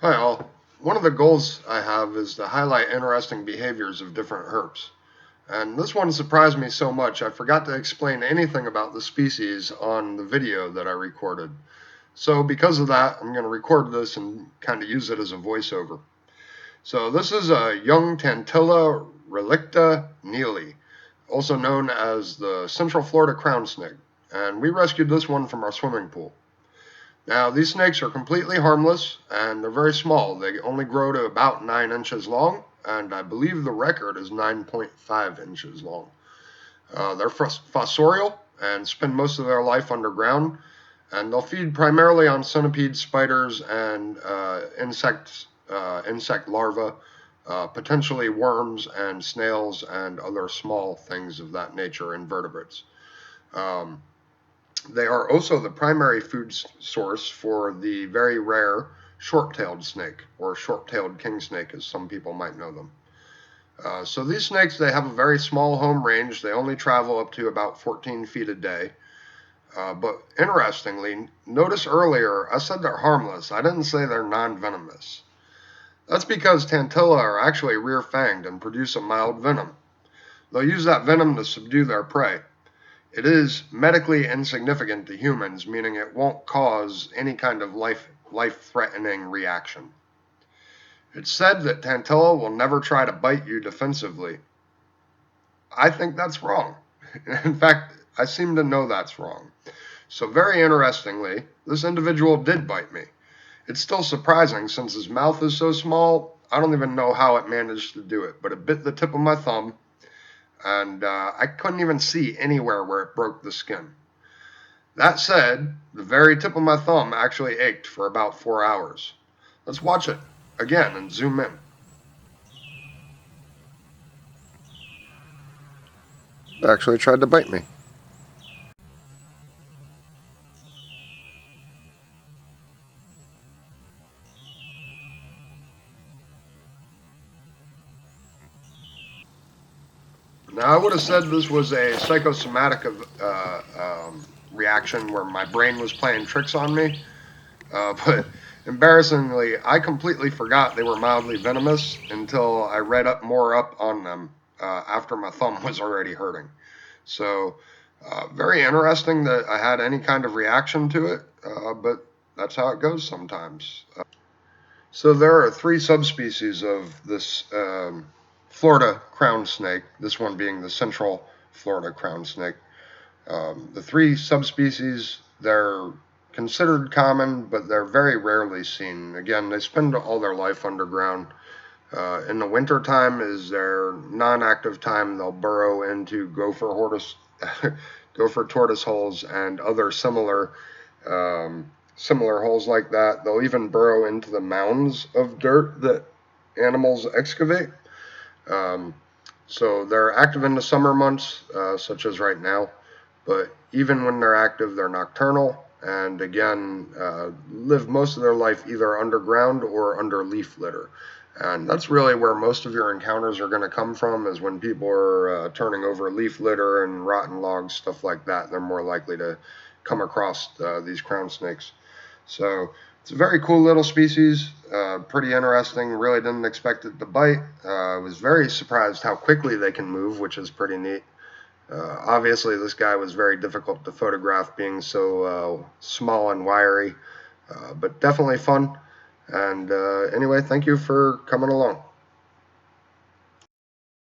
Hi all. One of the goals I have is to highlight interesting behaviors of different herps. And this one surprised me so much I forgot to explain anything about the species on the video that I recorded. So because of that, I'm going to record this and kind of use it as a voiceover. So this is a young Tantilla relicta neely, also known as the Central Florida crown snake. And we rescued this one from our swimming pool. Now, these snakes are completely harmless and they're very small. They only grow to about 9 inches long, and I believe the record is 9.5 inches long. They're fossorial and spend most of their life underground, and they'll feed primarily on centipedes, spiders, and insect larvae, potentially worms and snails and other small things of that nature, invertebrates. Um, they are also the primary food source for the very rare short-tailed snake, or short-tailed king snake, as some people might know them. So these snakes, they have a very small home range. They only travel up to about 14 feet a day. But interestingly, notice earlier I said they're harmless. I didn't say they're non-venomous. That's because Tantilla are actually rear-fanged and produce a mild venom. They'll use that venom to subdue their prey. It is medically insignificant to humans, meaning it won't cause any kind of life-threatening reaction. It's said that Tantilla will never try to bite you defensively. I think that's wrong. In fact, I seem to know that's wrong. So very interestingly, this individual did bite me. It's still surprising since his mouth is so small, I don't even know how it managed to do it, but it bit the tip of my thumb, and I couldn't even see anywhere where it broke the skin. That said, the very tip of my thumb actually ached for about 4 hours. Let's watch it again and zoom in. It actually tried to bite me. Now, I would have said this was a psychosomatic reaction where my brain was playing tricks on me, but embarrassingly, I completely forgot they were mildly venomous until I read up on them after my thumb was already hurting. So, very interesting that I had any kind of reaction to it, but that's how it goes sometimes. So there are three subspecies of this Florida crown snake, this one being the central Florida crown snake. The three subspecies, they're considered common, but they're very rarely seen. Again, they spend all their life underground. In the winter time is their non-active time. They'll burrow into gopher tortoise holes and other similar holes like that. They'll even burrow into the mounds of dirt that animals excavate. Um, so they're active in the summer months, such as right now, but even when they're active, they're nocturnal and again live most of their life either underground or under leaf litter. And that's really where most of your encounters are going to come from, is when people are turning over leaf litter and rotten logs, stuff like that. They're more likely to come across these crown snakes. So it's a very cool little species, pretty interesting. Really didn't expect it to bite. I was very surprised how quickly they can move, which is pretty neat. Obviously, this guy was very difficult to photograph, being so small and wiry, but definitely fun. And anyway, thank you for coming along.